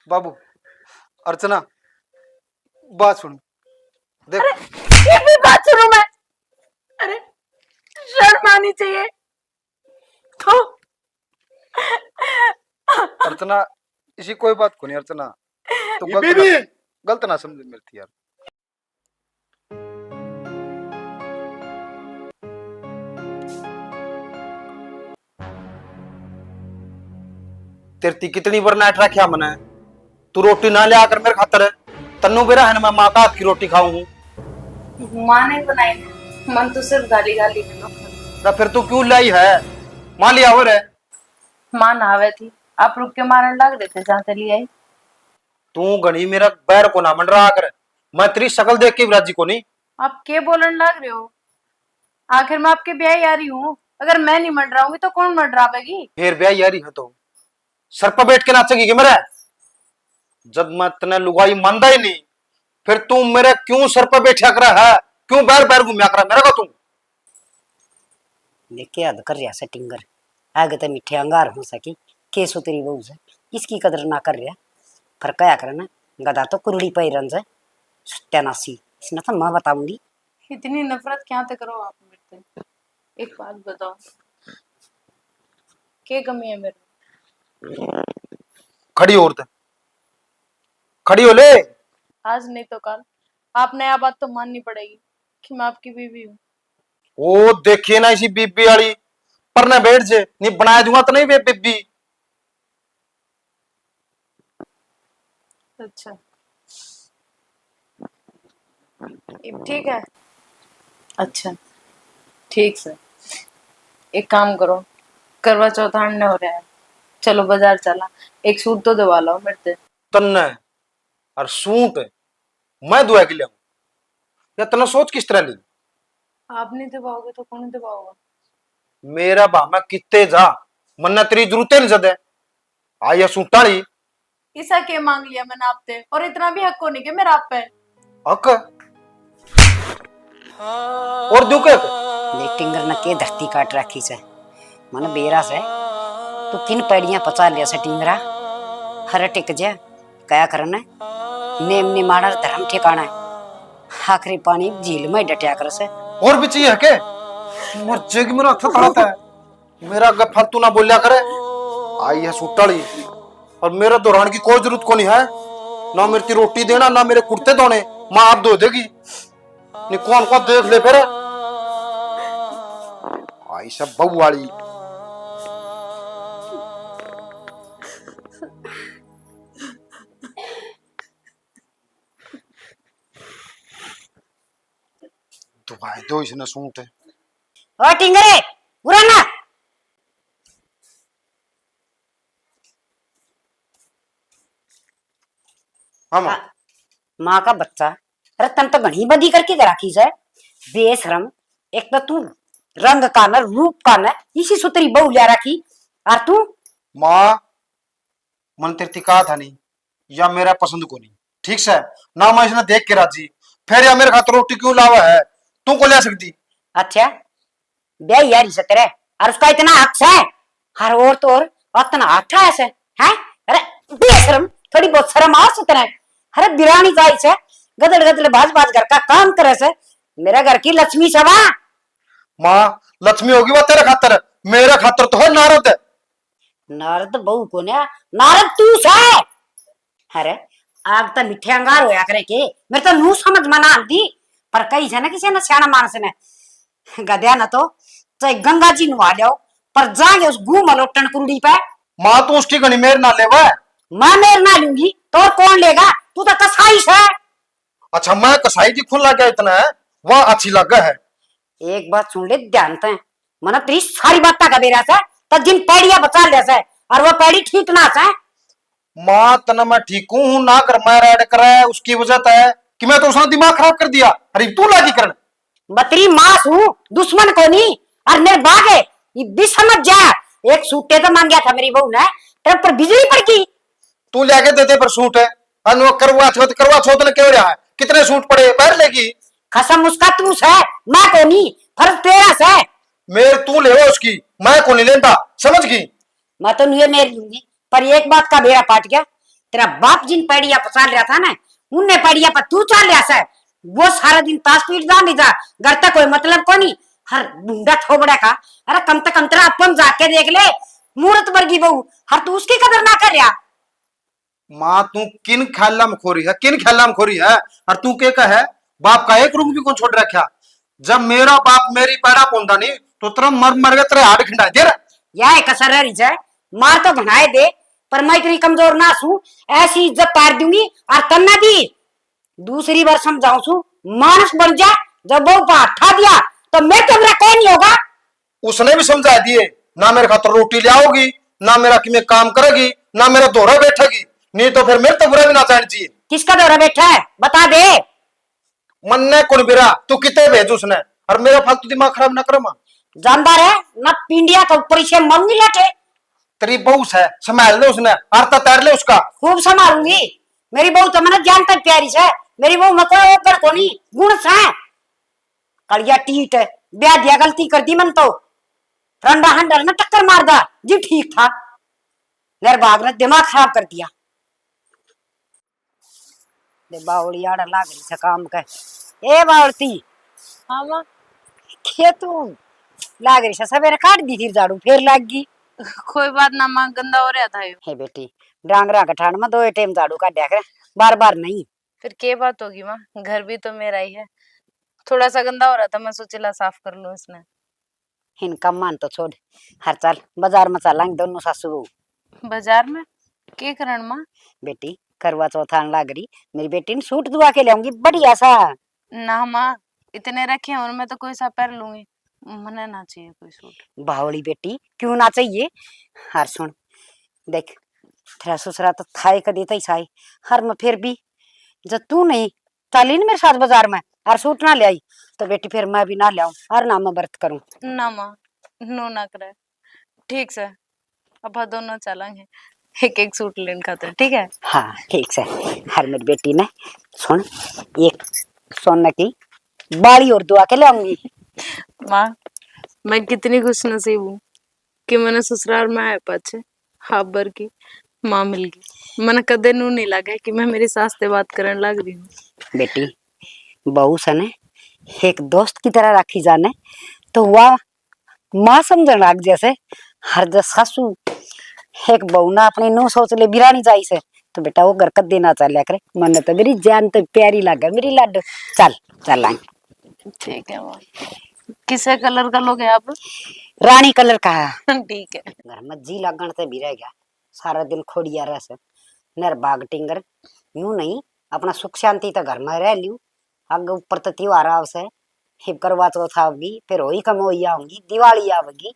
बाबू, अर्चना, बात सुन। देख, अरे ये भी बात सुनो मैं। अरे शर्म आनी चाहिए तो। अर्चना, इसी कोई बात को नहीं अर्चना, तो गलत ना समझ मेरी थी यार। तेरी कितनी बार नाट रखा मैंने, तू रोटी ना ले आकर मेरे खातर तन्नू बेरा है ना, मैं माँ का हाथ की रोटी खाऊंगी। माँ ने बनाई, मन तो सिर्फ गाली गाली में ना फिर तू क्यों लाई है? माँ लिया हो रे। माँ नहावे थी, आप रुक के मारने लग रहे थे जहाँ चली आई। तू घनी मेरा पैर को ना मंडरा कर, मैं तेरी शक्ल देख के राजी को नहीं। आप क्या बोलने लग रहे हो? आखिर मैं आपके ब्याह आ रही हूँ, अगर मैं नहीं मंडराऊंगी तो कौन मंडरावेगी? फिर ब्याह यारी है तो सर पर बैठ के नाचेगी कि मेरे? जब मैं तने लुगाई मानदा ही नहीं, फिर तू मेरे क्यों सर पर बैठा कर है? क्यों बैर बैर घूमया कर मेरा को? तू देखे हद कर रहा टिंगर, आगे तो मिठे अंगार हो सकी केसो तेरी बहू से इसकी कदर ना कर रहा। पर क्या करना, गधा तो कुरड़ी पे रन जाए सत्यानाशी, इसने तो मैं बताऊंगी। इतनी नफरत क्या तक करो आप मेरे से? एक बात बताओ, क्या कमी है मेरे? खड़ी औरत, खड़ी हो ले। आज नहीं तो कल आपने यह बात तो माननी पड़ेगी कि मैं आपकी बीवी हूँ। ओ देखिए ना इसी बीबी वाली पर ना बैठ जे, नहीं बनाया दूंगा तो नहीं वे बीबी। अच्छा ठीक है, अच्छा ठीक से। एक काम करो, करवा चौथ आने हो रहा है, चलो बाजार चला, एक सूट तो दिवा लो मेरे से। तन्ने और सूट मैं दुआ के लियाऊं या तने सोच किस तरह ली? आप नहीं दिवाओगे तो कौन दिवाओगा? मेरा भामा कितने जा, मन्ना तेरी जरूरत नहीं जदे आया सूटाली। ऐसा क्या मांग लिया मैंने आपसे, और इतना भी हक को नहीं कि मेरा आप पे। हक और दू के देख टिंगर ने के धरती काट रखी से मन बेरा से तो किन पैड़ियां पचा लिया से टिंगरा। हर टिक जा क्या करना, नेम निमाड़ा धर्म ठिकाना, आखिरी पानी झील में डटिया कर से। और भी चाहिए के मर जेगी मेरा हाथ खड़ाता है। मेरा अगर फालतू ना बोलिया करे, आई है सूटाली और मेरा दोहरान की कोई जरूरत को नहीं है। ना मेरी रोटी देना ना मेरे कुर्ते धोने, माँ आप धो देगी। नहीं कौन को देख ले फिर आई सब बहू वाली। तो भाई दो इसने सूट है। ओ टिंगरे बुरा ना हाँ माँ। माँ का बच्चा, अरे तन तो घनी बदी करके राखी से बेशरम। एक तो तू रंग का न रूप का न इसी सुतरी बहू लिया रखी, और तू माँ मन तेरे कहा था नहीं या मेरा पसंद को नहीं, ठीक से ना मैं इसने देख के राजी, फिर या मेरे खातर रोटी क्यों लावा है? तू को ले सकती? अच्छा ब्याह यार से तेरे और उसका इतना हक है, हर और तो और इतना अच्छा है हैं? अरे बेशरम, थोड़ी बहुत शर्म आ सकते हैं। अरे बिरानी जाई से गदड़ गदड़ बाज बाज घर का काम करे से मेरा घर की लक्ष्मी सवा। माँ लक्ष्मी होगी वो तेरे खातर, मेरे खातर तो है नारद। नारद बहू को ने नारद तू से। अरे आग तो मिठे अंगार होया करे के मेरे तो नू समझ मना दी, पर कई है ना किसी ने सियाना मानस ने गद्या न तो चाहे गंगा जी नुआ लियो, पर जागे उस घूम लोटन कुरुड़ी पे। माँ तू उसकी घनी मेर ना ले वह। मैं मेर ना लूंगी तो कौन लेगा, तू तो कसाई है। अच्छा मैं कसाई की खुल लगा इतना है, वह अच्छी लगा है। एक बात सुन ले ध्यान से, मन तेरी सारी बात का बेरा से तो जिन पैड़िया बचा ले से और वो पैड़ी ठीक ना से। माँ तना मैं ठीक हूँ ना कर मैं रेड कर उसकी वजह तो है कि मैं तो उसने दिमाग खराब कर दिया। अरे तू लागी कर बतरी मास हूँ दुश्मन को नहीं, और मेरे बागे ये भी समझ जा। एक सूटे तो मांग गया था मेरी बहू ने, तेरे पर बिजली पड़ गई। तू लेके देते पर सूट है करवा छोत ने क्यों रहा है? कितने सूट पड़े पैर लेगी? कसम उसका तू से मैं को नहीं, फर्ज तेरा से। मेर तू ले उसकी, मैं को नहीं लेता, समझ गई? मैं तो नहीं मेरी लूंगी, पर एक बात का बेड़ा पाट गया, तेरा बाप जिन पैड़िया पर चाल रहा था ना, उनने पैड़िया पर तू चाल रहा है। वो सारा दिन ताश पीट जानी था, घर तक कोई मतलब को नहीं। हर बुंडा थोबड़ा का, अरे कम से कम तेरा अपन जाके देख ले, मूर्त वर्गी बहू, हर तू उसकी कदर ना कर रहा। माँ तू किन ख्याल में खोरी है, किन ख्याल में खोरी है? और तू के कहे बाप का एक रूप भी कौन छोड़ रखा? जब मेरा बाप मेरी पैड़ा पौंदा नहीं तो तेरा मर मर गया, तेरे हाथ खिंडा दे। यह कसर रही है, मार तो घनाए दे, पर मैं इतनी कमजोर ना सू, ऐसी इज्जत पार दूंगी और तन्ना दी। दूसरी बार समझाऊं सू, मानस बन जा। जब वो उठा दिया तो मैं तो मेरा कोई नहीं होगा। उसने भी समझा दिए, ना मेरे खातर रोटी ले आओगी, ना मेरा कि मैं काम करेगी, ना मेरा दोहरा बैठेगी, नहीं तो फिर मेरे तो बुरा भी ना जान चाहिए। किसका दौरा बैठा है बता दे। मन ने कौन बिरा, तू कितने भेज उसने, और मेरा फालतू दिमाग खराब ना करो माँ। जानदार है ना, पिंडिया का ऊपर से मन नहीं लटे। तेरी बहू है, संभाल ले उसने, आरता तैर ले उसका। खूब संभालूंगी, मेरी बहू तो मैंने जान तक प्यारी है। मेरी बहू में कोई ऊपर को नहीं, गुण है। कड़िया टीट है, ब्याह दिया गलती कर दी मन तो, रंडा हंडर ने टक्कर मार दा जी, ठीक था। निर्भाग ने दिमाग खराब कर दिया। बावड़ी आड़ा लाग रही से काम कर। ए बावड़ती, हाँ माँ। के तू लाग रही से सवेरे काट दी थी झाड़ू, फिर लाग गई। कोई बात ना माँ, गंदा हो रहा था यो। हे बेटी, डांगरा का ठाण में 2 टाइम झाड़ू काट कर, बार बार नहीं। फिर क्या बात होगी माँ, घर भी तो मेरा ही है। थोड़ा सा गंदा हो रहा था, मैं सोचला साफ कर लूं इसने। इनका मान तो छोड़, हर चाल बाजार में चलांगे दोनों सासू बहू। बाजार में के करण माँ? बेटी करवा चौथ आने लाग रही, मेरी बेटी ने सूट दुआ के लाऊंगी बढ़िया सा। ना माँ, इतने रखे हैं उनमें तो कोई सा पहन लूंगी, मने ना चाहिए कोई सूट। बावड़ी बेटी क्यों ना चाहिए? हर सुन देख, तेरा ससुरा तो थाई कदी तई साई, हर में फिर भी जब तू नहीं चली न मेरे साथ बाजार में और सूट ना ले आई, तो बेटी फिर मैं भी ना ले आऊं और ना मैं व्रत करूं। ना माँ, नो ना करे। ठीक से अब हम दोनों चलेंगे, एक एक सूट लेने खातिर, ठीक है? हाँ ठीक से। हर मेरी बेटी ने सुन, एक सोने की बाड़ी और दुआ के ले आऊंगी। माँ, मैं कितनी खुश नसीब हूँ कि मैंने ससुराल में आए पाछे हाफ भर की माँ मिल गई। मैंने कदे नू नहीं लगा कि मैं मेरी सास से बात करने लग रही हूँ। बेटी बहू सने एक दोस्त की तरह राखी जाने तो वह माँ समझ लाग जैसे। हर जस सासू एक बहू ना अपनी नू सोच ले बिरानी जाई से, तो बेटा वो घर कद ना चल करे। मन तो मेरी जान तो प्यारी लागे मेरी लाड। चल चल आई। ठीक है माँ। किसे कलर का लोगे आप? रानी कलर का है। ठीक है। घर में जी लगन से भी रह गया, सारा दिन खोड़िया रह से नर बाग टिंगर। यूं नहीं अपना सुख शांति तो घर में रह लियो, आगे ऊपर तो त्योहार आवसे, हिप करवा चौथ आवेगी, फिर होई कमोई आऊंगी, दिवाली आवेगी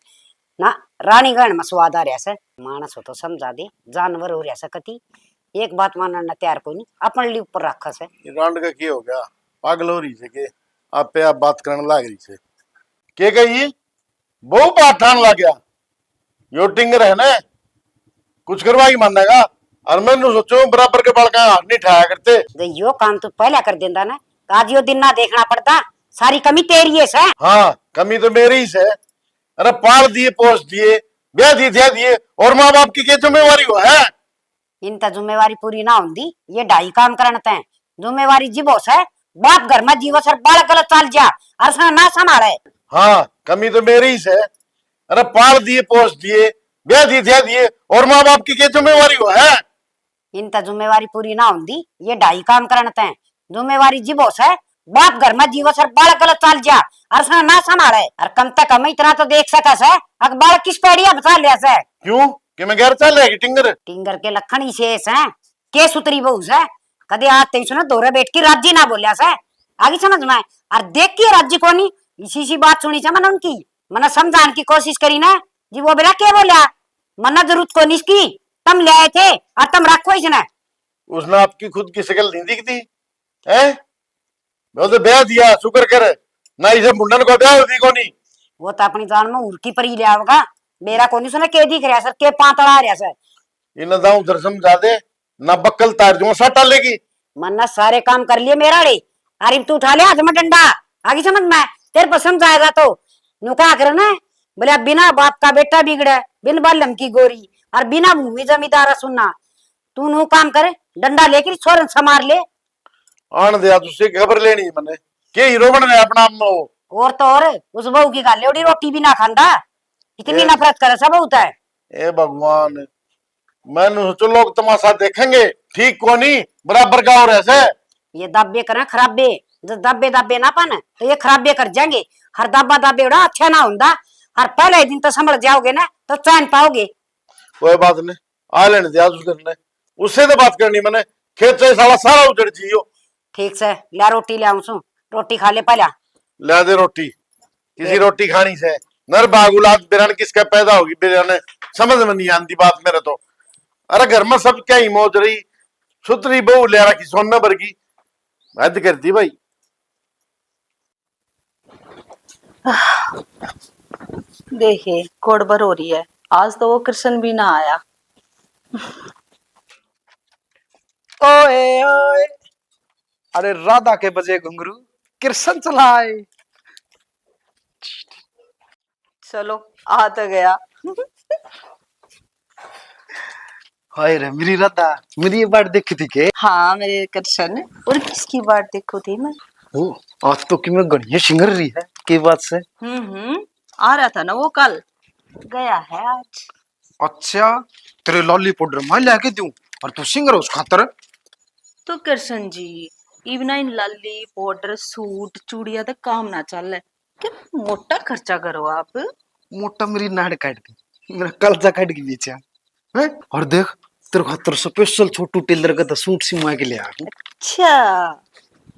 ना। रानीगढ़ में स्वाद आ रहा से, मानस हो तो समझा दे, जानवर हो रहा से कति एक बात मानना तैयार कोई नहीं, अपन ली ऊपर रखा से। रांड का की हो गया, पागल हो रही है के आप पे आप बात करने लाग रही है के गई बहु बात ठान लग गया। यो टिंगर है ना, कुछ करवाई मानेगा, और मैंने सोचो बराबर के बाल का हाथ नहीं ठाया करते। जो यो काम तू पहला कर देंदा ना, आज यो दिन ना देखना पड़ता, सारी कमी तेरी है से। हाँ कमी तो मेरी ही से, अरे पाल दिए पोस दिए ब्याह दिए और माँ बाप की क्या जिम्मेवारी हो है? इनका जिम्मेवारी पूरी ना होंगी, ये ढाई काम करते हैं। जिम्मेवारी जीवो से, बाप घर में जीवो सर बाल गलत चाल जा और उसने ना संभाले। हाँ कमी तो मेरी ही से, अरे पाल दिए पोस दिए ब्याह दिए और माँ बाप की क्या जिम्मेवारी हो है? इनका जिम्मेवारी पूरी ना होंगी, ये ढाई काम करते हैं। जिम्मेवारी जीवो से, बाप घर में जीवो सर बाल गलत चाल जा और उसने ना संभाले। और कम तक कम इतना तो देख सका से, अगर बाल किस पेड़िया बता लिया से। क्यों कि मैं घर चल रहा टिंगर? टिंगर के लखन ही शेष हैं, के सुतरी बहू से कदे आज तेईस ना दोरे बैठ के राज्य ना बोलिया से। आगे समझ में और देख के राज्य को नहीं, इसी सी बात सुनी से मैंने उनकी, मैंने समझाने की कोशिश करी ना जी। वो बेरा क्या बोलिया, मना जरूरत को नहीं की, तुम ले आए थे और तुम रखो इसने। उसने आपकी खुद की शक्ल नहीं दिखती है? मैं तो ब्याह दिया शुक्र कर ना, इसे मुंडन को ब्याह होती को नहीं। वो तो अपनी जान में उर्की पर ही ले आओगा, मेरा को नहीं सुना के दिख रहा सर, के पातड़ा आ रहा सर। इन दाऊ उधर समझा दे ना, बक्कल तार दूंगा सटा लेगी। मन्ना सारे काम कर लिए मेरा रे, अरे तू उठा ले हाथ में डंडा। आगे समझ में तेरे पसंद आएगा तो नुका कर ना, बोले बिना बाप का बेटा बिगड़े, बिन बालम की गोरी और बिना भूमि जमींदार सुनना। तू नु काम करे, डंडा लेकर छोरन समार ले। आन दिया तुझसे खबर लेनी है मैंने के हीरो बन रहे अपना आप में वो। और तो और उस बहू की गाले उड़ी रोटी भी ना खांदा, इतनी ये- नफरत करे सब होता है। ए भगवान, मैंने सोचो लोग तमाशा देखेंगे, ठीक को नहीं बराबर का हो रहे से। ये दाबे करे खराबे, जब दाबे दाबे ना पान तो ये खराबे कर जाएंगे। हर दाबा दाबे उड़ा अच्छा ना हुंदा, हर पहले दिन तो संभल जाओगे ना तो चैन पाओगे। कोई बात नहीं, आ लेने दिया उस करने, उससे तो बात करनी मैंने। खेत से साला सारा उजड़ जियो। ठीक से ला रोटी ले आऊं सु, रोटी खा ले पहला। ला दे रोटी, किसी रोटी खानी से नर बागुलात बिरन किसका पैदा होगी बिरन, समझ में नहीं आती बात मेरे तो। अरे घर में सब क्या ही मौज रही, सुतरी बहू ले रखी सोने भर की, हद कर दी भाई। देखिए कोड़बर हो रही है, आज तो वो कृष्ण भी ना आया। ओए ओए, अरे राधा के बजे घुंघरू कृष्ण चलाए। चलो आ तो गया। हाय रे मेरी राधा, मेरी ये बात देखी थी के। हाँ मेरे कृष्ण, और किसकी बात देखो थी मैं। ओ, आज तो कि मैं गणिया सिंगर रही है की बात से। आ रहा था ना वो कल, गया है आज। अच्छा, तेरे लॉली पाउडर मैं लेके दूं और तू सिंगर उस खातर। तो कृष्ण जी, इवना इन लाली पाउडर सूट चूड़िया तक काम ना चल रहा है, क्या मोटा खर्चा करो आप। मोटा मेरी नाड़ काट दी, मेरा कलजा काट के बेचा है। और देख तेरे खातर स्पेशल छोटू टेलर का तो सूट सिलवा के ले आ। अच्छा,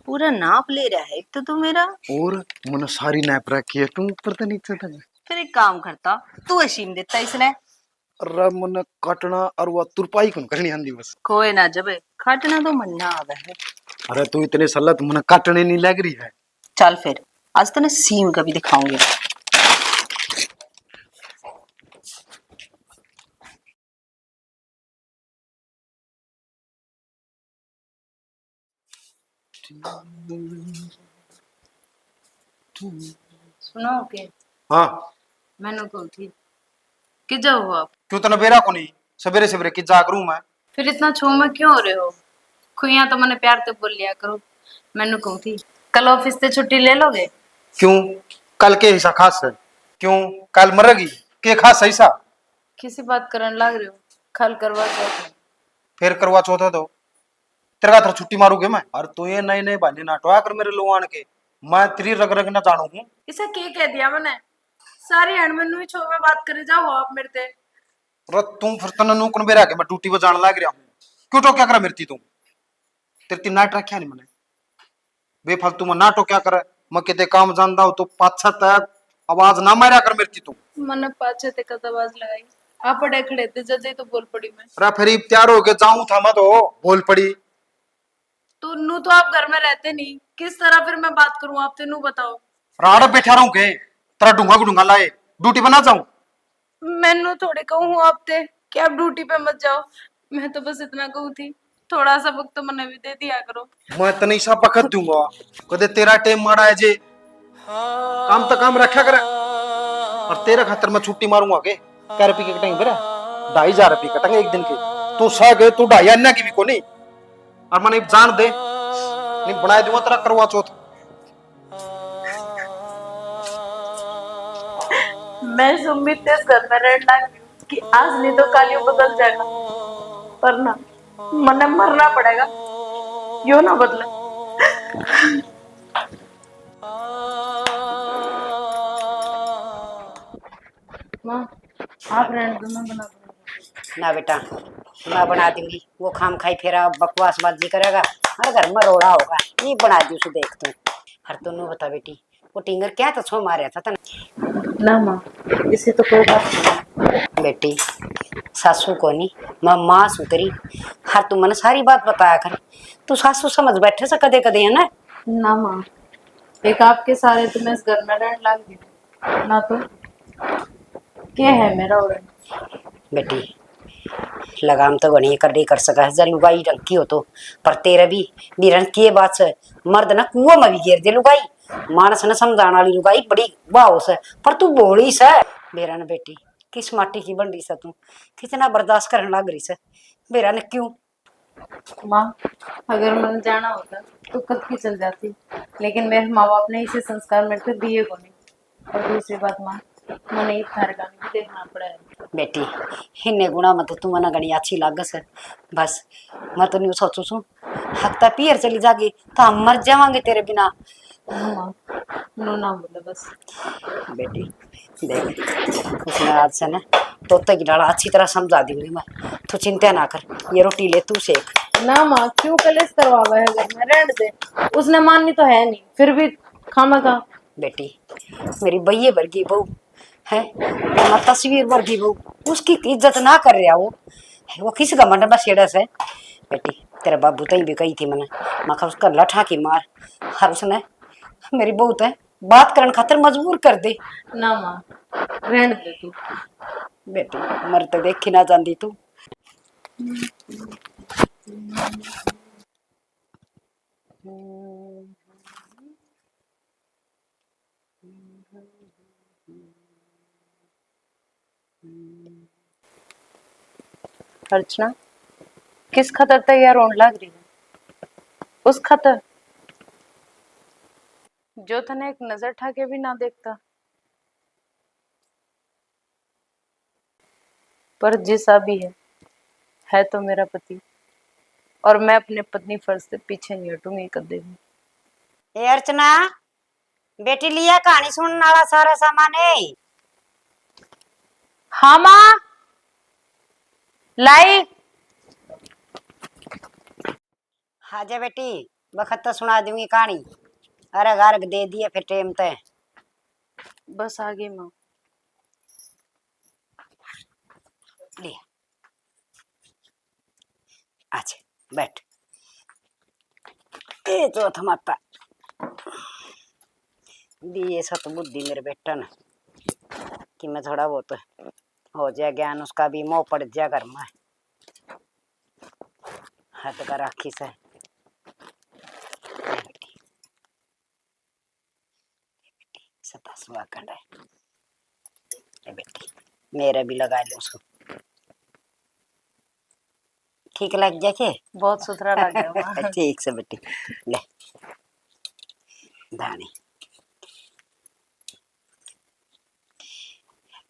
पूरा नाप ले रहा है एक तो तू मेरा। और मैंने सारी नाप रखी है, तुम ऊपर तो नीचे तक। फिर एक काम करता, तू अशीम देता इसने। अरे मैंने काटना और वो तुरपाई कौन करनी आंदी बस। कोई ना, जब खाटना तो मन्ना आवे है। अरे तू इतने साल तो मैंने काटने नहीं लग रही है। चल फिर आज तने सीम का भी दिखाऊंगी। सुनो के, हाँ, मैंने कही थी कि जाओ आप। क्यों तने बेरा को नहीं सवेरे सवेरे की जाग रू मैं। फिर इतना छोमा क्यों हो रहे हो? खुइया तो मैंने प्यार से बोल लिया करो। मैंने कही थी कल ऑफिस से छुट्टी ले लोगे? क्यों, कल के हिस्सा खास है? क्यों कल मरेगी के खास हिस्सा? किसी बात करने लग रहे हो? कल करवा चौथ है। फिर करवा चौथ है तो तेरा का छुट्टी मारूंगे मैं। और तू ये नए नए बहाने नाटवा कर मेरे लोग आन के, मैं तेरी रग रग ना जानू हूँ। इसे के कह दिया मैंने? सारी हड़मन छो में बात करे जाओ आप मेरे ते। और तू फिर तने नू कौन बेरा के मैं ड्यूटी पर जाने लग रहा हूँ, क्यों तो क्या करा मेरी तू? तेरी तीन नाट रखा नहीं मैंने, बेफालतू में नाटो क्या करे। मैं किते काम जानता हूँ तो पाछा तक आवाज ना मारा कर मेरी तू। मैंने पाछे ते कद आवाज लगाई, आप अड़े खड़े थे जजे तो बोल पड़ी मैं। अरे फिर तैयार हो के जाऊं था मैं तो बोल पड़ी। तो नू तो आप घर में रहते नहीं, किस तरह फिर मैं बात करूं आपसे? नू बताओ। राड़ बैठा रहूं के तेरा ढूंगा ढूंगा लाए ड्यूटी बना जाऊं? मैनू थोड़े कहूँ आपते कि आप ड्यूटी पे मत जाओ, मैं तो बस इतना कहूँ थी थोड़ा सा वक्त तो मैंने भी दे दिया करो। मैं तने सा पकड़ दूंगा, कदे तेरा टाइम मारा है जे काम तो काम रखा करे। और तेरे खातर मैं छुट्टी मारूंगा के क्या रुपये कटेंगे मेरा? 2,500 रुपये कटेंगे एक दिन के। तू सह गए तू 2,500 अन्ना की भी को नहीं। और मैंने जान दे नहीं बनाए दूंगा तेरा करवा चौथ। मैं सुमित इस घर में रहने लगी कि आज नहीं तो कल यूं बदल जाएगा, पर ना मने मरना पड़ेगा, यो ना बदले। माँ आप रहने दो, मैं बना दूंगी। ना बेटा, मैं बना दूंगी। वो खाम खाई फेरा बकवासबाजी करेगा, हर घर में रोड़ा होगा। ये बना दी उसे देख तू। हर तू नू बता बेटी, वो टिंगर क्या तो छो मारे था तने? ना माँ, इसे तो कोई बात नहीं। बेटी सासू को नहीं, मैं माँ सु तेरी। हर तू मन सारी बात बताया कर। तू सासू समझ बैठे से कदे कदे है ना। ना माँ, एक आपके सारे तो मैं इस घर में रहने लग गई ना, तो क्या है मेरा उड़न। बेटी लगाम तो गणी कर कर सका है, जल लुगाई रंग की हो तो। पर तेरे भी बीरन की बात से मर्द ना कुआं में भी गिर दे लुगाई। मानस ने समझाने वाली लुगाई बड़ी वाह से, पर तू बोली से बेरन बेटी किस माटी की बंडी से तू कितना बर्दाश्त करने लग रही से। बेरन क्यों माँ, अगर मन जाना होता तो कब की चल जाती, लेकिन मेरे माँ बाप ने इसे संस्कार मेरे को दिए को नहीं। और दूसरी बात माँ, मैंने थारे गाने भी देखना पड़ा है। बेटी हिन्ने गुणा मत तू मना घड़ी अच्छी लागस है। बस मैं तो नहीं सोचू छू हफ्ता पियर चली जागी तो हम मर जावांगे तेरे बिना। माँ, नो ना बोले बस। बेटी देख उसने आज से ना तोते की डाला अच्छी तरह समझा दूंगी मैं। तू चिंता ना कर, ये रोटी ले तू सेक। ना माँ, क्यों कलेश करवावा है घर में, रहने दे। उसने माननी तो है नहीं, फिर भी खामा खा। बेटी मेरी बइये वर्गी बहू है, मैं तस्वीर वर्गी बहू, उसकी इज्जत ना कर रहा वो किस घमंड में सेड़स है। बेटी तेरे बाबू तई भी कही थी मैंने, मैं उसका लठा की मार। हर उसने मेरी बहू है बात करने खातिर मजबूर कर दे। ना माँ, रहने दे तू। बेटी मर तो देखी ना जाती तू। अर्चना, किस खतर तैयार होने लग रही है? उस खतर जो तने एक नजर ठाके भी ना देखता। पर जैसा भी है तो मेरा पति, और मैं अपने पत्नी फर्ज से पीछे नहीं हटूंगी कदे भी। ए अर्चना बेटी लिया कहानी सुनने वाला सारा सामान है। हाँ माँ, लाई। हाँ जा बेटी बखत तो सुना दूंगी कहानी। अर्घ अर्घ दे दिए फिर टेम ते। बस आ गई माँ। लिया अच्छा बैठ। ए तो थमाता दिए सत बुद्धि मेरे बेटा ने कि मैं थोड़ा बहुत हो जाए ज्ञान उसका भी मोह पड़ जाए घर में। हद कर राखी से सता सुहा कंड है बेटी, मेरा भी लगा लो उसको। ठीक लग जाए के? बहुत सुथरा लग गया माँ। ठीक से बेटी ले धानी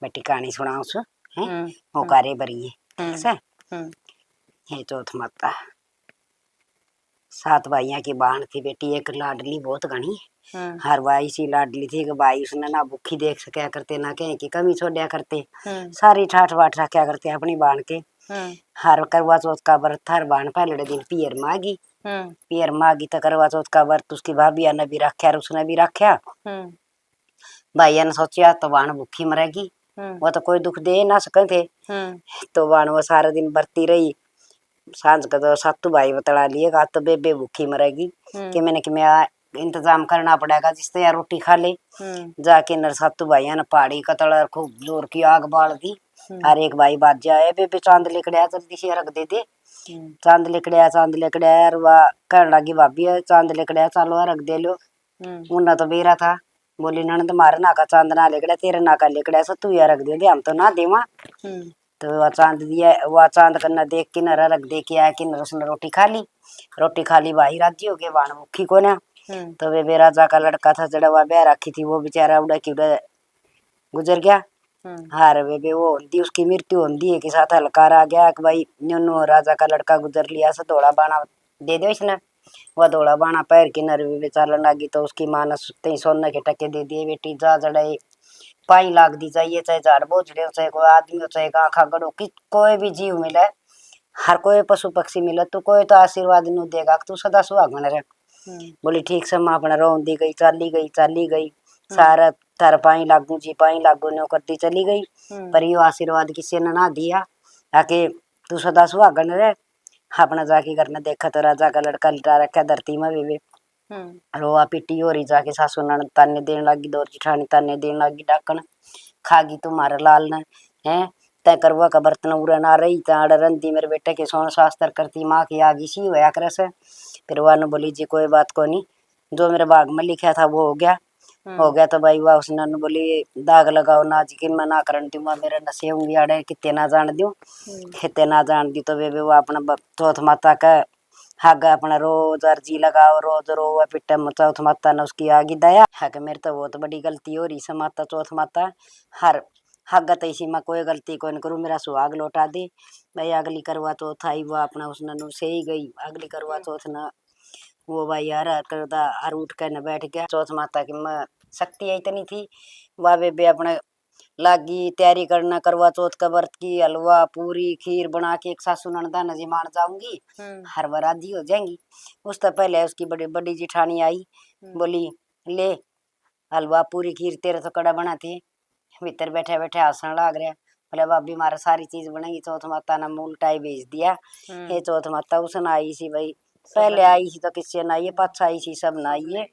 बेटी कहानी सुनाओ सो है वो कार्य बरी है ठीक से। ये चौथ माता 7 भाइयों की बाण थी बेटी, एक लाडली बहुत घनी। हर भाई सी लाडली थी कि भाई उसने ना भूखी देख सका करते ना कहीं की कमी छोड़ा करते। सारी ठाठ बाट रखा करते अपनी बाण के। हर करवा चौथ का व्रत हर बाण पहले दिन पियर मागी। पियर मागी तो करवा चौथ का व्रत उसकी भाभी ने भी रखा और उसने भी रखा। भाइया ने सोचा तो बाण भूखी मरेगी, वो तो कोई दुख दे ना सके थे। तो बाण वो सारा दिन बरती रही। सांझ का तो सातू भाई बतला लिए का तो बेबे भूखी मरेगी कि मैंने कि मैं इंतजाम करना पड़ेगा जिससे यार रोटी खा ले। जाके नर सातू भाइया ने पहाड़ी कतल खूब जोर की आग बाल दी। और एक भाई बाज जाए बेबे चांद लिकड़िया जल्दी से रख दे दे। चांद लिकड़िया यार वह कहने लगी भाभी चांद लिकड़िया चलो रख दे लो। उन्ना तो बेरा था, बोली ननद मारे नाका चांद ना लिकड़िया तेरे नाका लिकड़िया से तू यार रख दे दे हम तो ना देवा। तो वह चांद दिया, वह चांद करना देख के नरा रख दे के आया कि नर उसने रोटी खा ली भाई राजी हो गए बाण मुखी को ना। तो वे राजा का लड़का था जड़ा वह ब्याह रखी थी वो बेचारा उड़ा की उड़ा गुजर गया। हार वे वो होती उसकी मृत्यु होती है कि साथ हलकार आ गया कि भाई न्यूनो राजा का लड़का गुजर लिया से धोड़ा बाणा दे दो इसने। वह धोड़ा बाणा पैर की नर बेचारा लगी तो उसकी माँ ने सोने के टके दे दिए बेटी जा जड़े 5 लाख दी चाहिए चाहे झाड़ बोझड़े हो चाहे कोई आदमी हो चाहे आखा गड़ो कि कोई भी जीव मिले हर कोई पशु पक्षी मिले तो कोई तो आशीर्वाद नु देगा तू सदा सुहागन रह। बोली ठीक से माँ अपना रोन दी गई चाली गई सारा थार 5 लागू जी 5 लागू ने करती चली गई। पर यो आशीर्वाद किसी ने ना दिया आके तू सदा सुहागन रह। अपना जाके करने देखा तो राजा का लड़का लिटा रखा धरती में वे रोआ पिटी हो रही जाके सासू ननद ताने देने लगी दौर जिठानी ताने देने लगी डाकन खागी तुम्हारे लाल ने है तय करवा का बर्तन उड़ा ना रही ताड़ रंदी मेरे बेटे के सोन शास्त्र करती माँ की आगी सी होया करे से। फिर वह बोली जी कोई बात को नहीं जो मेरे बाग में लिखा था वो हो गया। हो गया तो भाई वाह उसने न बोली दाग लगाओ ना जी कि मैं ना करन दूं मेरे नशे होंगे आड़े कितने ना जान दूं कितने ना जान दी तो वे वो अपना चौथ माता का हग अपना रोज अर्जी लगाओ रोज रो पिट्टे चौथ माता ने उसकी आगी दया हग मेरे तो बहुत बड़ी गलती हो रही से माता चौथ माता हर हग तो इसी में कोई गलती कोई न करूँ मेरा सुहाग लौटा दे भाई अगली करवा चौथ आई वो अपना उसने नु से ही गई अगली करवा चौथ ना वो भाई यार करदा हर उठ कर न बैठ गया चौथ माता की मैं शक्ति इतनी थी वह बे अपने लागी तैयारी करना करवा चौथ का व्रत की हलवा पूरी खीर बना के एक सासू ननदा नजीमान जाऊंगी हर बार आधी हो जाएंगी उस तो पहले उसकी बड़ी बड़ी जिठानी आई बोली ले हलवा पूरी खीर तेरे तो कड़ा बनाती भीतर बैठे बैठे हंसने लाग रहा बोले भाभी मारा सारी चीज बनेगी चौथ माता ने उल्टाई भेज दिया ये चौथ माता उसने आई सी भाई पहले आई सी तो किससे ना आइए पाछा आई सी सब ना आइए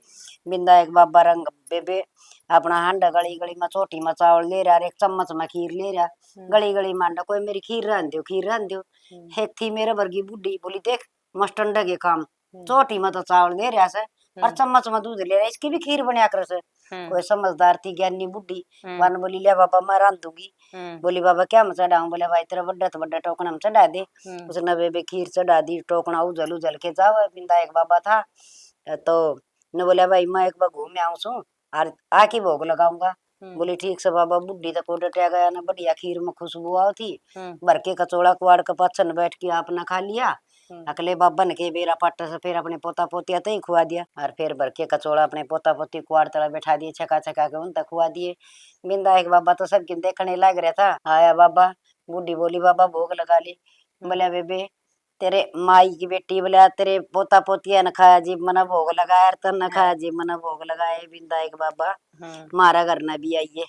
बिंदा एक बाबा रंग बेबे अपना हांडा गली गली में छोटी में चावल ले रहा एक चम्मच में खीर ले रहा गली गली में हांडा कोई मेरी खीर रन दो एक थी मेरे वर्गी बुढ़ी बोली देख मस्टंडा के काम छोटी में तो चावल ले रहा से और चम्मच में दूध ले रहा इसकी भी खीर बना कर से कोई समझदार थी ज्ञानी बुढ़ी वन बोली लिया बाबा मैं रांध दूंगी बोली बाबा क्या मैं चढ़ाऊं बोले भाई तेरा बड्डा तो बड्डा टोकना में चढ़ा दे उसने बेबे खीर चढ़ा दी टोकना उजल उजल के जाओ बिंदा एक बाबा था तो ने बोला भाई मैं एक बार घूम आऊं सू और आके भोग लगाऊंगा बोली ठीक से बाबा बुढ़ी तो को डटिया गया ना बढ़िया खीर में खुशबू आओ थी भर के कचौड़ा कुआड़ के पाछन बैठ के आपने खा लिया अकले बाबा ने के बेरा पाटा से फिर अपने पोता पोतिया तो ही खुआ दिया और फिर भर के कचौड़ा अपने पोता पोती कुआड़ तला बैठा दिए छका छका के उन तक खुआ दिए बिंदा एक बाबा तो सबके देखने लग रहा था आया बाबा बुढ़ी बोली बाबा भोग लगा ली बोले बेबे तेरे माई की बेटी बोले तेरे पोता पोतिया ने खाया जी मना भोग लगाया तो न खाया जी मना भोग लगाया बिंदा एक बाबा मारा घर न भी आइए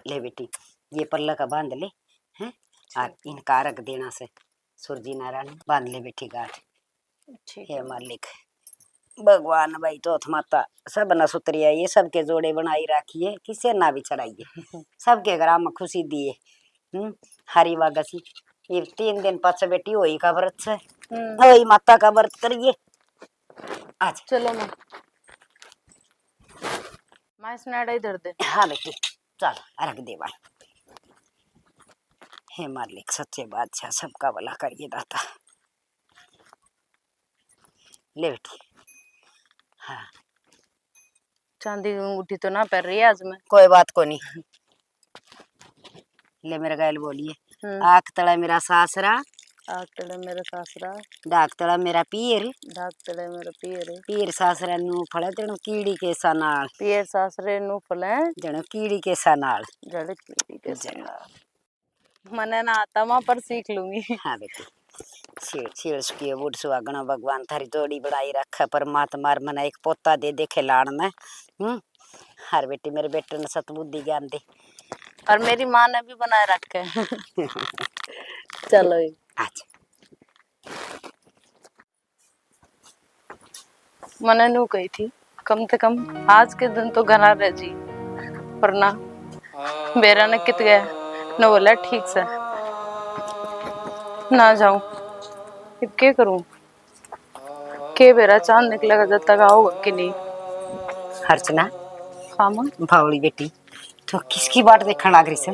ले बेटी ये पल्ला का बांध ले हैं और इनका रख देना से सुरजी नारायण बांध ले बेटी गाठ हे मालिक भगवान भाई चौथ माता सब न सुतरिया ये सबके जोड़े बनाई राखिए किसे ना भी चढ़ाइए सबके घर में खुशी दिए हरी वागसी ये 3 दिन पास बेटी होई का व्रत से होई माता का व्रत करिए आज चलो माँ स्नाडा इधर दे हाँ बेटी चल रख दे भाई हे मालिक सच्चे बादशाह सबका भला करिए दाता ले बेटी हाँ चांदी की अंगूठी तो ना पहन रही है आज मैं कोई बात को नहीं ले मेरा गायल बोलिए आख तड़ा मेरा सासरा आग तले मेरा सासरा डाक तड़ा मेरा पीर ढाक तले मेरा पीर पीर सासरा नू फड़े तेणु कीड़ी के सनाल पीर सासरे नु फले जणु कीड़ी के सनाल जड़ कीड़ी के सनाल मने ना आता मां पर सीख लूंगी हाँ बेटी छेड़ छेड़ सुखिए बुढ़ सुहागना भगवान थारी जोड़ी बढ़ाई रखा परमात्मा मना एक पोता दे दे खिलाड़ में हर बेटी मेरे बेटे ने सतबुद्धि ज्ञान दे और मेरी माँ ने भी बनाए रखे चलो अच्छा मैंने नू कही थी कम से कम आज के दिन तो घर रह जी पर ना बेरा ने कित गया न बोला ठीक से ना जाऊं अब क्या करूं के बेरा चांद निकलेगा जब तक आओगे कि नहीं अर्चना हाँ मां भावड़ी बेटी तो किसकी बाट देखने लग रही से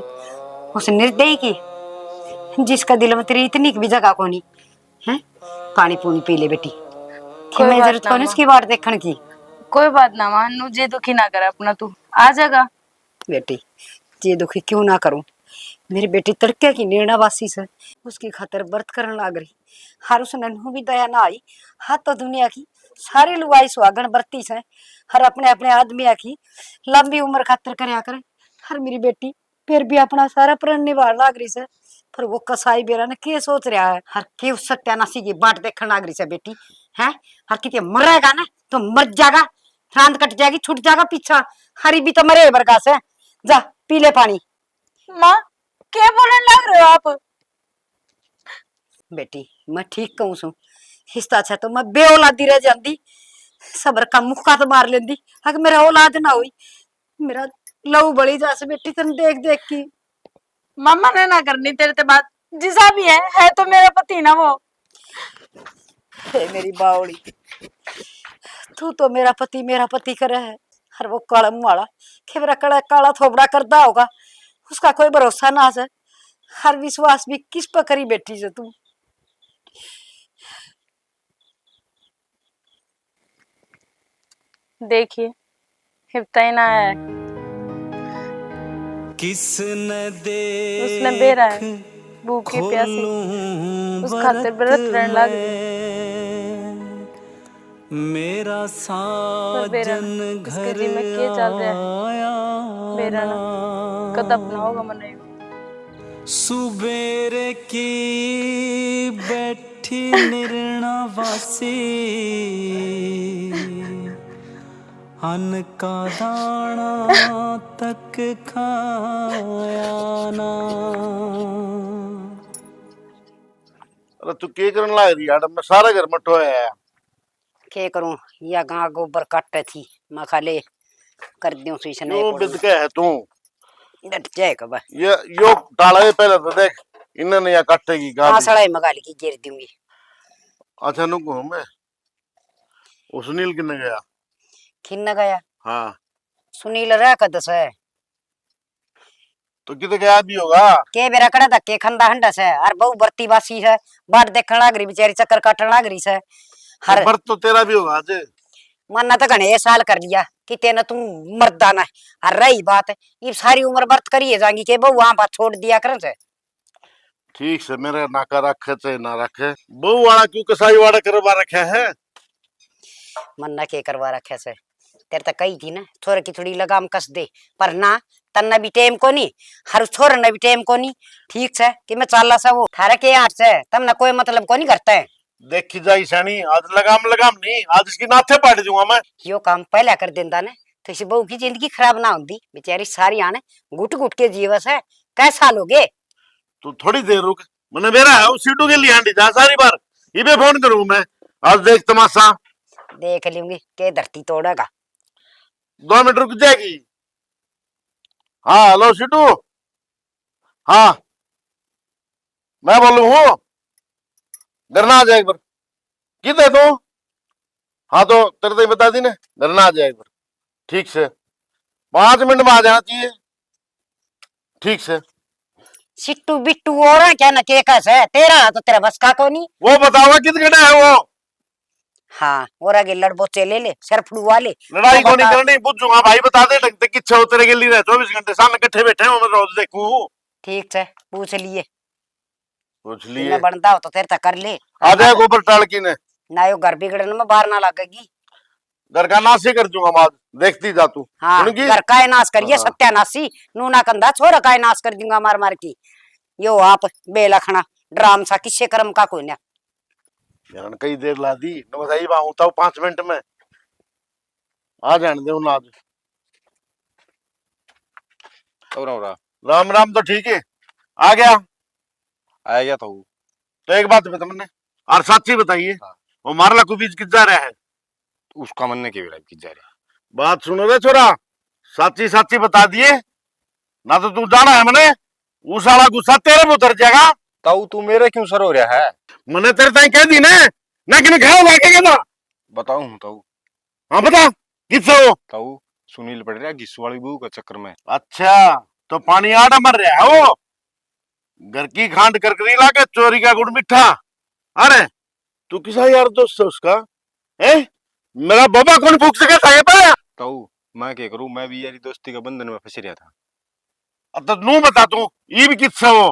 उस निर्दयी की जिसका दिल में तेरी इतनी भी जगह को नहीं है पानी पूनी पी ले बेटी मैं जरूरत को नहीं उसकी बाट देखने की कोई बात ना मां नू जे दुखी ना करे अपना तू आ जाएगा बेटी ये दुखी क्यों ना करूं मेरी बेटी तड़के की निर्णावासी से उसकी खातर व्रत करने लग रही हर उस नन्हू भी दया ना आई हाथ तो दुनिया की सारी लुगाई सुहागन बरती से हर अपने अपने आदमी की लंबी उम्र खातर करया करे हर मेरी बेटी फिर भी अपना सारा प्रण निभा लाग रही से पर वो कसाई बेरा ने के सोच रहा है हर के उस सत्यानाशी की बाट देखने लाग रही से बेटी है हर कितने मरेगा ना तो मर जाएगा रांद कट जाएगी छूट जाएगा पीछा हरी भी तो मरे बरगा से जा पी ले पानी माँ क्या बोलने लग रहे हो आप बेटी मैं ठीक कहूँ सू हिस्सा अच्छा तो मैं बे औलादी रह जाती सबर का मुक्का तो मार लेंदी अगर मेरा औलाद ना हुई मेरा लहू बड़ी जासे बेटी तेन देख देख की मम्मा ने ना करनी तेरे ते बात जिसा भी है तो मेरा पति ना वो हे मेरी बावड़ी तू तो मेरा पति करे है हर वो काला मुंह वाला खेबरा काला काला थोबड़ा करता होगा, उसका कोई भरोसा ना है। हर विश्वास भी किस पर करी बैठी से तू। देखिए हिफ्ता ना है, किसने दे उसने बेरा है भूखी प्यासी, उस खातिर व्रत रहने लग गई। मेरा पर बेरा साजन इसके घर जी में क्या चल रहा है, आया बेरा ना। कद अपना होगा मने। सुबेरे की बैठी निर्णवासी, अन्न का दाना तक खाया ना। अरे तू के करन लाग रही यार, मैं सारा घर मटो है। के करूं, या गां गोबर काटे थी मैं खाले कर दूं सीसन यो बिद के है तू, डट जाए कब। ये यो डाला है पहले तो देख, इन्होंने या काटेगी गाली। हाँ सड़ाई मगाली की गिर दूंगी। अच्छा नु घूम मैं उस सुनील किने गया। खिन गया हाँ सुनील रहा कदस है तो किते गया भी होगा। के बेरा कड़ा धक्के खंदा हंडस है और बहु बरती बासी है, बाट देखण लाग रही बेचारी, चक्कर काटन लाग रही है। हर बर्त तो तेरा भी होगा आज। मन्ना तो घने साल कर लिया कि तेना तू मरदा ना। और रही बात ये सारी उम्र व्रत करिए जाएंगी के बहु वहां बात छोड़ दिया कर से। ठीक से मेरे नाका रखे चाहे ना रखे, बहु वाला क्यों कसाई वाला करवा रखा है। मन्ना के करवा रखे से तेरे तक कही थी ना छोरे की थोड़ी लगाम कस दे, पर ना तन्ना भी टेम को नहीं, हर छोर ने भी टेम को नहीं। ठीक से कि मैं चाला सा वो थारे के आठ से तम ना कोई मतलब को नहीं करता है। देखी जाई सैनी, आज लगाम लगाम नहीं, आज इसकी नाथे पाट दूंगा मैं। यो काम पहले कर देंदा ने तो इसी बहू की जिंदगी खराब ना होती। बेचारी सारी आने घुट घुट के जीवस है, कैसा लोगे। तू थोड़ी देर रुक, मैंने मेरा है उस सीटू के लिए आंटी जा सारी बार इबे फोन करूं मैं। आज देख तमाशा, देख लूंगी के धरती तोड़ेगा। 2 मिनट रुक जाएगी। हाँ हेलो सीटू, हाँ मैं बोलू हूँ, घर ना आ जाए एक बार। किधर है तू। हाँ तो तेरे तो ही बता दी ना, घर ना आ जाए एक बार। ठीक से 5 मिनट में आ जाना चाहिए। ठीक से सिट्टू बिट्टू और है क्या ना के कैसे तेरा तो तेरा बस का को नहीं। वो बताओ कित गड़ा है वो। हाँ और आगे लड़बोचे ले ले सरफड़ू वाले लड़ाई वो को नहीं बता। करनी, पूछूंगा भाई बता दे ढंग से किच्छा हो तेरे के लिए रह 24 घंटे सामने इकट्ठे बैठे हो, मैं रोज देखूं। ठीक है पूछ लिए, पूछ जिन्हें लिए बनता हो तो तेरे तक कर ले। आ जाए गोबर टाल की ने। ना यो घर बिगड़ने में बाहर ना लगेगी। घर का नाश ही कर दूंगा माद, देखती जा तू। हाँ सुनगी? घर का नाश करिए हाँ। सत्यानाशी नूना कंधा छोरा का नाश कर दूंगा मार मार की। यो आप बेलखना ड्राम सा किससे कर्म का कोई ना। यार कई देर ला दी न बताइए बाहू ताऊ 5 मिनट में आ जाने दे उन आज। और हो रहा राम राम तो ठीक है आ गया। आ गया था वो। तो एक बात बता मैंने और सच्ची बताइए, हाँ। वो मारला को बीच किस जा रहा है। उसका मन ने के विराट की जा रहा बात सुनो रे छोरा, सच्ची सच्ची बता दिए ना तो तू जाना है मैंने, उस वाला गुस्सा तेरे में उतर जाएगा। ताऊ तू मेरे क्यों सर हो रहा है। मैंने तेरे ताई कह दी ना कि खाओ लाके ना। बताऊं हूँ ताऊ। हाँ बता किससे हो। ताऊ सुनील पड़ रहा घिस वाली बहू का चक्कर में। अच्छा तो पानी आड़ा मर रहा है वो, घर की खांड करकरी लाके चोरी का गुड़ मिठा। अरे तू किसा यार दोस्त है उसका है, मेरा बाबा कौन फूक सके था ये पाया। ताऊ मैं क्या करूं, मैं भी यारी दोस्ती का बंधन में फंस रहा था। अब तो नू बता तू ये भी किससे हो।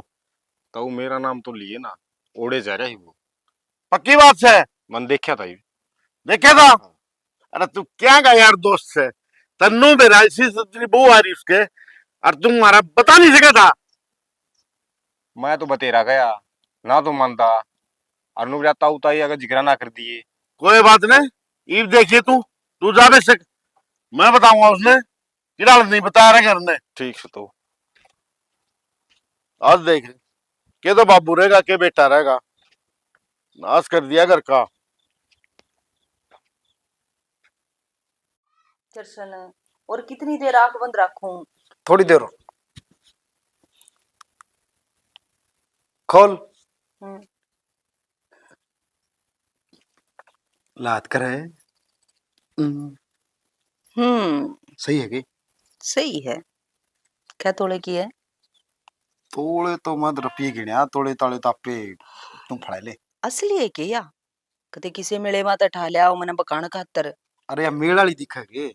ताऊ मेरा नाम तो लिए ना, ओढ़े जा रहा है वो। पक्की बात से मन देखा था ये। देखा था। अरे तू क्या का यार दोस्त से, तन्नू मेरा इसी से तेरी बहू आ रही उसके और तुम मारा बता नहीं सका था। मैं तो बतेरा गया ना तो मानता, अनुग्रह ताऊ ताई अगर जिक्र ना कर दिए। कोई बात नहीं, ईब देखिए तू तू जा बेशक, मैं बताऊंगा उसने किड़ा नहीं बताया रहा घर ने। ठीक है तो आज देख के तो बाबू रहेगा के बेटा रहेगा, नाश कर दिया घर का। दर्शन और कितनी देर आंख बंद रखूं। थोड़ी देर और। खोल लात करे। सही है कि? सही है। क्या तोले की है? तोड़े तो मत रपी गिणया, तोड़े ताले तो आपे तुम फड़ा ले। असली है क्या? कदे किसी मेले में तो ठा लिया मैंने बकान खातर। अरे यार मेड़ वाली दिखेगी,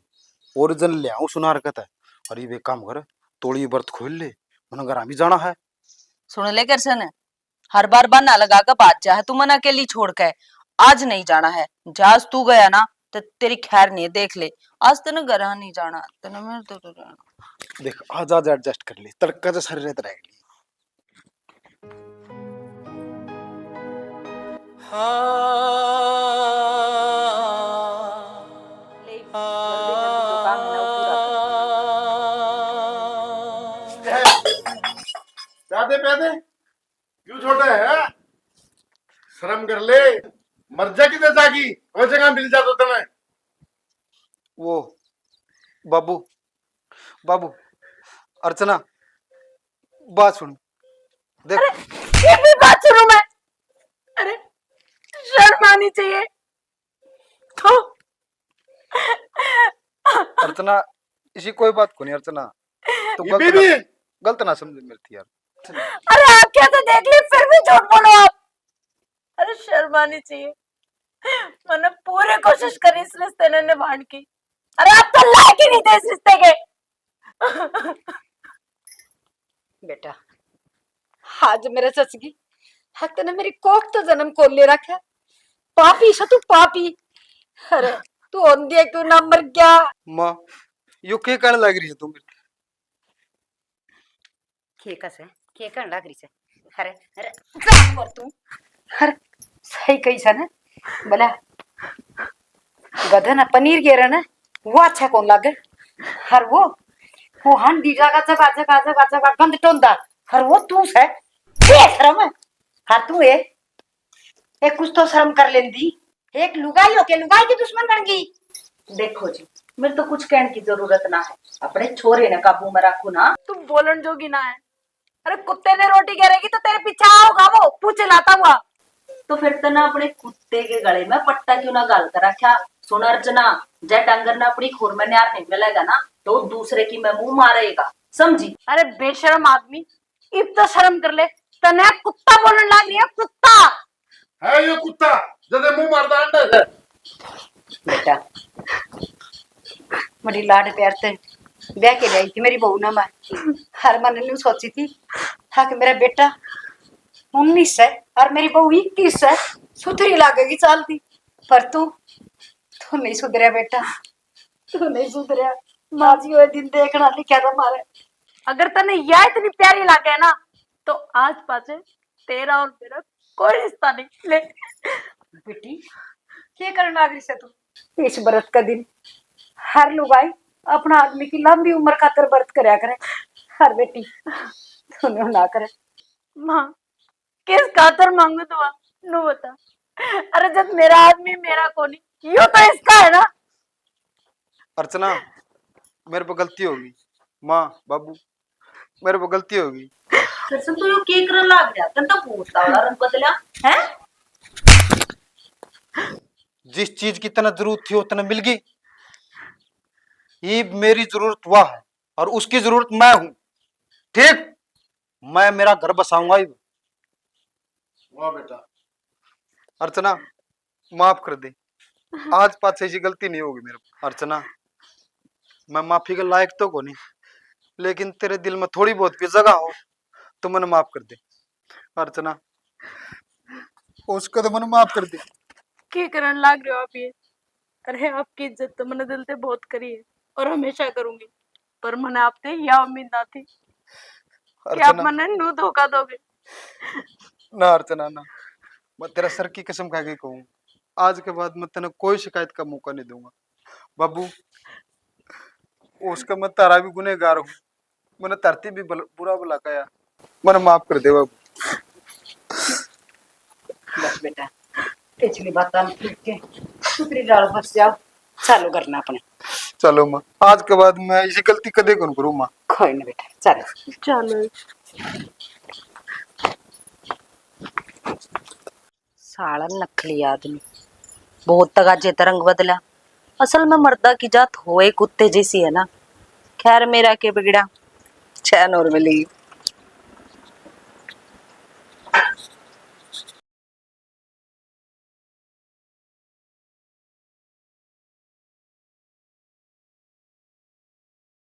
ओरिजिनल ले आऊं सुना रखत है। अरे वे काम कर, तोड़ी बर्त खोल ले, मन घर भी जाना है। सुन ले करसन, हर बार बहाना लगा कर बात जा है, तू मन अकेली छोड़ के। आज नहीं जाना है, जाज तू गया ना तो तेरी खैर नहीं है, देख ले। आज तेने घर नहीं जाना, तेने मेरे तो रहना। देख आज आज एडजस्ट कर ले, तड़का जो सर रहता रहेगी। ले, जल्दी जल्दी जो काम है ना वो पूरा कर। प्यादे प्यादे क्यों छोटे है? शर्म कर ले, मर जा किधर जागी, और जगह मिल जा तो तुम्हें। वो बाबू, बाबू, अर्चना बात सुन, देख। ये भी बात सुनूं मैं? अरे शर्म आनी चाहिए तो। अर्चना इसी कोई बात को नहीं अर्चना, तो ये बीबी गलत ना समझ मेरी यार। अरे आप क्या तो देख ली फिर भी झूठ बोलो आप। अरे शर्म आनी चाहिए, मैंने पूरी कोशिश करी इस रिश्ते ने निभाने की। अरे आप तो लायक ही नहीं थे इस रिश्ते के। बेटा आज मेरे ससगी हक ने मेरी कोख तो जन्म को ले रखा। पापी सा तू पापी। अरे तू औंधिया क्यों ना मर गया? माँ यो के कहने लग रही है तुम? के कर लग रही से? अरे अरे जा कर तू। अरे सही कही सा ना बोला, गधा ना पनीर गिरा ना वो अच्छा कौन लगे? हर वो हांडी जागा जगा जगा जगा जगा गंद टोंदा, हर वो तू से शर्म है? हर तू है एक कुछ तो शर्म कर लेंदी। एक लुगाई हो के लुगाई की दुश्मन बन गई। देखो जी मेरे तो कुछ कहने की जरूरत ना है, अपने छोरे ने काबू में रखो ना। तुम बोलन जोगी ना है। अरे कुत्ते ने रोटी गिरेगी तो तेरे पीछे आओगा वो पूछ लाता हुआ। तो फिर तो ना अपने कुत्ते के गले में पट्टा क्यों ना गाल कर रखा? सुन अर्चना, जय डंगर ने अपनी खुर में न्यार नहीं मिलेगा ना तो दूसरे की मैं मुंह मारेगा, समझी? अरे बेशरम आदमी, इब तो शर्म कर ले। तने कुत्ता बोलने लग रही है, कुत्ता है ये कुत्ता जदे मुंह मारदा अंडा। बेटा बड़ी लाड प्यार से ब्याह के लाई थी मेरी बहू ना। मैं हर मन ने सोची थी था कि मेरा बेटा 19 है और मेरी बहू 21 है, सुधरी लागेगी चालती। पर तू नहीं सुधरिया बेटा, तू नहीं सुधरिया। माजी वो दिन देखना लिखा था मारे। अगर तने यह इतनी प्यारी लागे ना तो आज पाचे तेरा और मेरा कोई रिश्ता नहीं। ले बेटी क्या करने लग रही से तू? इस व्रत का दिन हर लुगाई अपना आदमी की लंबी उम्र खातर व्रत करया करे। हर बेटी तूने ना करे। माँ किस खातर मांगू दुआ नो बता। अरे जब मेरा आदमी मेरा कोनी, यूं तो इसका है ना। अर्चना मेरे पे गलती होगी, माँ बाबू मेरे पे गलती होगी। कृष्ण तू यो के करन लाग गया? तन तो पूछता वाला रंग बदला है। जिस चीज की तना जरूरत थी उतना मिल गई। ये मेरी जरूरत वह है और उसकी जरूरत मैं हूं, ठीक? मैं मेरा घर बसाऊंगा ही। वाह बेटा। अर्चना माफ कर दे, आज पास से ऐसी गलती नहीं होगी मेरे। अर्चना मैं माफी के लायक तो को नहीं, लेकिन तेरे दिल में थोड़ी बहुत भी जगह हो तो मैंने माफ कर दे। अर्चना उसको तो मैंने माफ कर दे। क्या करन लाग रहे हो आप ये? अरे आपकी इज्जत तो मैंने दिल से बहुत करी है और हमेशा करूंगी, पर मैंने आपसे यह उम्मीद ना थी कि आप अर्चना मैंने नू धोखा दोगे। ना अर्चना ना, मैं तेरा सर की कसम खा के कहूँ आज के बाद मैं तेने कोई शिकायत का मौका नहीं दूंगा। बाबू उसका मैं तारा भी गुनहगार हूँ, मैंने धरती भी बुरा भला कहा, मैंने माफ कर दे बाबू। बस बेटा पिछली बात हम ठीक के सुतरी डाल फंस जाओ, चालू करना अपने। चलो माँ आज के बाद मैं ऐसी गलती कदे कौन करूँ माँ। कोई ना बेटा चलो चलो साला नकली आदमी बहुत तगाजे तरंग बदला। असल में मर्दा की जात होए कुत्ते जैसी है ना। खैर मेरा के बिगड़ा, चैन और मिलेगी।